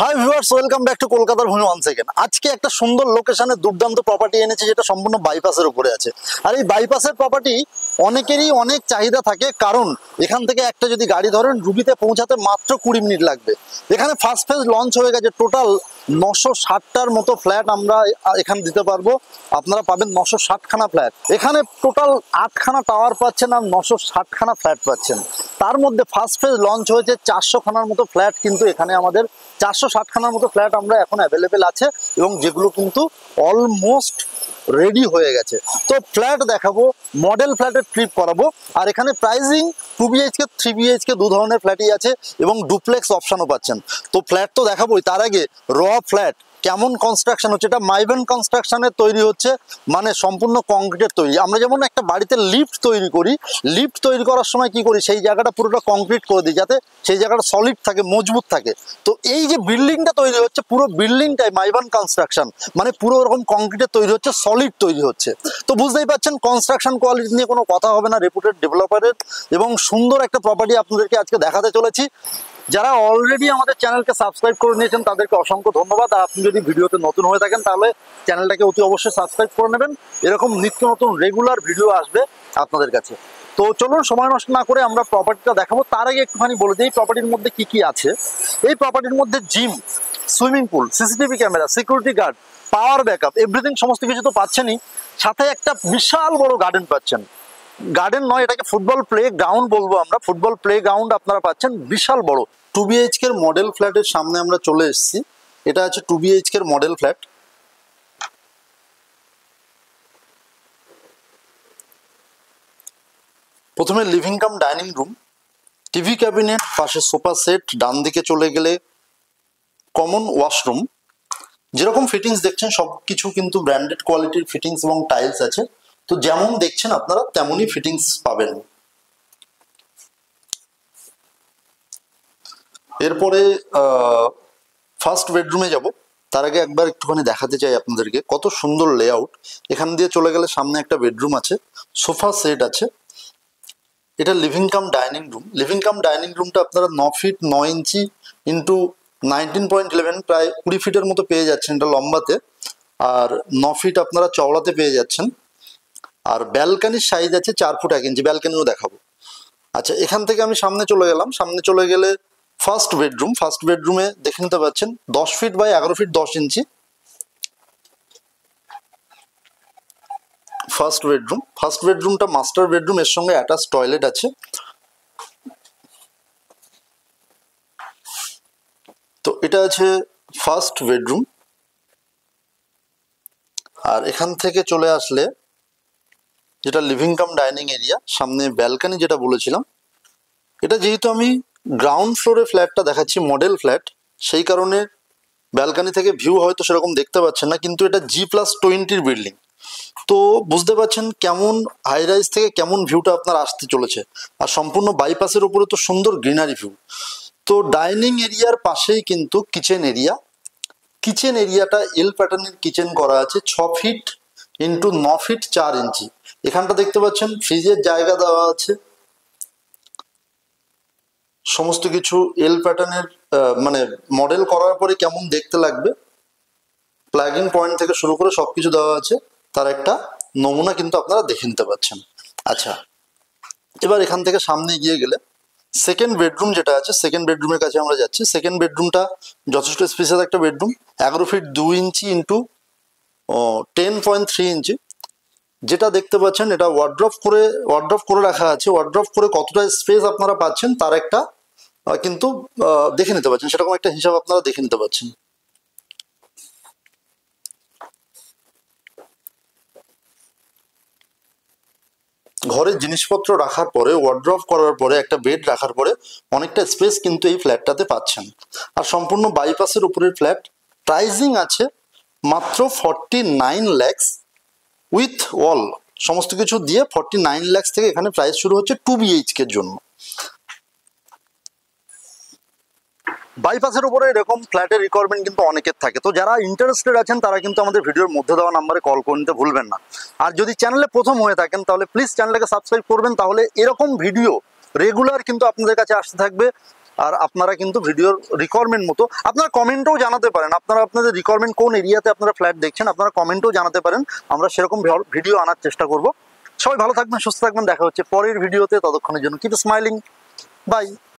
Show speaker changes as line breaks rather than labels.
Hi viewers, welcome back to কলকাতার ভূমি one second. আজকে একটা সুন্দর লোকেশনে দুর্দান্ত প্রপার্টি এনেছি, যেটা সম্পূর্ণ বাইপাসের উপরে আছে। আর এই বাইপাসের প্রপার্টি অনেকেরই অনেক চাহিদা থাকে, কারণ এখান থেকে একটা যদি গাড়ি ধরেন রুবিতে পৌঁছাতে মাত্র 20 মিনিট লাগবে। এখানে ফার্স্ট ফেজ লঞ্চ হয়ে গেছে, টোটাল 960টার মতো ফ্ল্যাট আমরা এখানে দিতে পারবো। আপনারা পাবেন 960খানা ফ্ল্যাট। এখানে টোটাল 8খানা টাওয়ার পাচ্ছেন আর 960খানা ফ্ল্যাট পাচ্ছেন। তার মধ্যে ফার্স্ট ফেজ লঞ্চ হয়েছে 400খানার মতো ফ্ল্যাট, কিন্তু এখানে আমাদের 460খানার মতো ফ্ল্যাট আমরা এখন অ্যাভেলেবেল আছে, এবং যেগুলো কিন্তু অলমোস্ট রেডি হয়ে গেছে। তো ফ্ল্যাট দেখাবো, মডেল ফ্ল্যাটের ট্রিপ করাবো। আর এখানে প্রাইজিং 2 বিএইচকে 3 বিএইচকে দু ধরনের ফ্ল্যাটই আছে, এবং ডুপ্লেক্স অপশনও পাচ্ছেন। তো ফ্ল্যাট তো দেখাবোই, তার আগে র ফ্ল্যাট কেমন কনস্ট্রাকশন হচ্ছে, এটা মাইভেন কনস্ট্রাকশনের তৈরি হচ্ছে, মানে সম্পূর্ণ কংক্রিটের তৈরি। আমরা যেমন একটা বাড়িতে লিফট তৈরি করি, লিফট তৈরি করার সময় কি করি, সেই জায়গাটা পুরোটা কংক্রিট করে দিই যাতে সেই জায়গাটা সলিড থাকে, মজবুত থাকে। তো এই যে বিল্ডিংটা তৈরি হচ্ছে, পুরো বিল্ডিংটাই মাইভেন কনস্ট্রাকশন, মানে পুরো ওরকম কংক্রিটের তৈরি হচ্ছে, সলিড তৈরি হচ্ছে। তো বুঝতেই পারছেন কনস্ট্রাকশন কোয়ালিটি নিয়ে কোনো কথা হবে না, রেপুটেড ডেভেলপারের। এবং সুন্দর একটা প্রপার্টি আপনাদেরকে আজকে দেখাতে চলেছি। যারা অলরেডি আমাদের চ্যানেলকে সাবস্ক্রাইব করে নিয়েছেন তাদেরকে অসংখ্য ধন্যবাদ। আর আপনি যদি ভিডিওতে নতুন হয়ে থাকেন তাহলে চ্যানেলটাকে অতি অবশ্যই সাবস্ক্রাইব করে নেবেন। এরকম নিত্য নতুন রেগুলার ভিডিও আসবে আপনাদের কাছে। তো চলুন সময় নষ্ট না করে আমরা প্রপার্টিটা দেখাবো। তার আগে একটুখানি বলে দিই প্রপার্টির মধ্যে কি কি আছে। এই প্রপার্টির মধ্যে gym, swimming pool, CCTV camera, security guard, power backup, everything সমস্ত কিছু তো পাচ্ছেনই, সাথে একটা বিশাল বড় গার্ডেন পাচ্ছেন। গার্ডেন নয়, এটাকে ফুটবল প্লে গ্রাউন্ড বলবো আমরা। ফুটবল প্লে গ্রাউন্ড আপনারা পাচ্ছেন বিশাল বড়। 2 বিএইচকে মডেল ফ্ল্যাটের সামনে আমরা চলে এসেছি। এটা আছে 2 বিএইচকে মডেল ফ্ল্যাট। প্রথমে living cum dining room, TV cabinet, পাশে সোফা সেট, ডান দিকে চলে গেলে কমন ওয়াশরুম। যেরকম ফিটিংস দেখছেন সব কিছু কিন্তু ব্র্যান্ডেড কোয়ালিটির ফিটিংস এবং টাইলস আছে। তো যেমন দেখছেন আপনারা তেমনই ফিটিংস পাবেন। এরপরে ফার্স্ট বেডরুমে যাব। তার আগে একবার একটুখানি দেখাতে চাই আপনাদেরকে কত সুন্দর লেআউট। এখান দিয়ে চলে গেলে সামনে একটা বেডরুম আছে, সোফা সেট আছে। এটা living cum dining room. Living cum dining রুমটা আপনারা 9 ফিট 9 ইঞ্চি ইন্টু 19.11, প্রায় 20 ফিটের মতো পেয়ে যাচ্ছেন এটা লম্বাতে, আর 9 ফিট আপনারা চওড়াতে পেয়ে যাচ্ছেন। আর ব্যালকানির সাইজ আছে 4 ফুট 1 ইঞ্চি, ব্যালকানিও দেখাবো। আচ্ছা, এখান থেকে আমি সামনে চলে গেলাম। সামনে চলে গেলে ফার্স্ট বেডরুম। ফার্স্ট বেডরুমে দেখে নিতে পাচ্ছেন 10 feet by 11 feet 10 inch first bedroom. First বেডরুমটা মাস্টার বেডরুম, এর সঙ্গে অ্যাটাচ টয়লেট আছে। তো এটা আছে ফার্স্ট বেডরুম। আর এখান থেকে চলে আসলে যেটা লিভিং কাম ডাইনিং এরিয়া, সামনে ব্যালকানি যেটা বলেছিলাম। এটা যেহেতু আমি গ্রাউন্ড ফ্লোরে ফ্ল্যাটটা দেখাচ্ছি, মডেল ফ্ল্যাট, সেই কারণে ব্যালকানি থেকে ভিউ হয়তো সেরকম দেখতে পাচ্ছেন না, কিন্তু এটা G+20 বিল্ডিং। তো বুঝতে পারছেন কেমন হাই রাইজ থেকে কেমন ভিউটা আপনার আসতে চলেছে। আর সম্পূর্ণ বাইপাসের উপরে তো সুন্দর গ্রিনারি ভিউ। তো ডাইনিং এরিয়ার পাশেই কিন্তু কিচেন এরিয়া। কিচেন এরিয়াটা এল প্যাটার্নের কিচেন করা আছে, 6 ফিট ইন্টু 9 ফিট 4 ইঞ্চি। এখানটা দেখতে পাচ্ছেন ফ্রিজের জায়গা দেওয়া আছে। সমস্ত কিছু এল প্যাটার্নের, মানে মডেল করার পরে কেমন দেখতে লাগবে, প্লাগ ইন পয়েন্ট থেকে শুরু করে সবকিছু দেওয়া আছে। তার একটা নমুনা কিন্তু আপনারা দেখে নিতে পাচ্ছেন। আচ্ছা, এবার এখান থেকে সামনে গিয়ে গেলে সেকেন্ড বেডরুম যেটা আছে, সেকেন্ড বেডরুমের কাছে আমরা যাচ্ছি। সেকেন্ড বেডরুমটা যথেষ্ট স্পেশাল একটা বেডরুম, 11 ফিট 2 ইঞ্চি ইন্টু 10.3 ইঞ্চি। যেটা দেখতে পাচ্ছেন এটা ওয়ার্ড্রপ করে রাখা আছে। ওয়ার্ড্রপ করে কতটা স্পেস আপনারা পাচ্ছেন তার একটা কিন্তু দেখে নিতে পাচ্ছেন, সেরকম একটা হিসাব আপনারা দেখে নিতে পাচ্ছেন। ঘরের জিনিসপত্র রাখার পরে, ওয়ার্ড্রপ করার পরে, একটা বেড রাখার পরে অনেকটা স্পেস কিন্তু এই ফ্ল্যাটটাতে পাচ্ছেন। আর সম্পূর্ণ বাইপাসের উপরের ফ্ল্যাট। প্রাইজিং আছে মাত্র 49 lakhs উইথ অল সমস্ত কিছু দিয়ে। 49 lakhs থেকে এখানে প্রাইস শুরু হচ্ছে 2 বিএইচকে জন্য। বাইপাসের উপরে এরকম ফ্ল্যাটের রিকোয়ারমেন্ট কিন্তু অনেকের থাকে। তো যারা ইন্টারেস্টেড আছেন তারা কিন্তু আমাদের ভিডিওর মধ্যে দেওয়া নাম্বারে কল করে নিতে ভুলবেন না। আর যদি চ্যানেলে প্রথম হয়ে থাকেন তাহলে প্লিজ চ্যানেলটাকে সাবস্ক্রাইব করবেন, তাহলে এরকম ভিডিও রেগুলার কিন্তু আপনাদের কাছে আসতে থাকবে। আর আপনারা কিন্তু ভিডিওর রিকোয়ারমেন্ট মতো আপনারা কমেন্টেও জানাতে পারেন, আপনারা আপনাদের রিকোয়ারমেন্ট কোন এরিয়াতে আপনারা ফ্ল্যাট দেখছেন আপনারা কমেন্টেও জানাতে পারেন, আমরা সেরকম ভিডিও আনার চেষ্টা করব। সবাই ভালো থাকবেন, সুস্থ থাকবেন, দেখা হচ্ছে পরের ভিডিওতে, ততক্ষণের জন্য কিপ স্মাইলিং, বাই।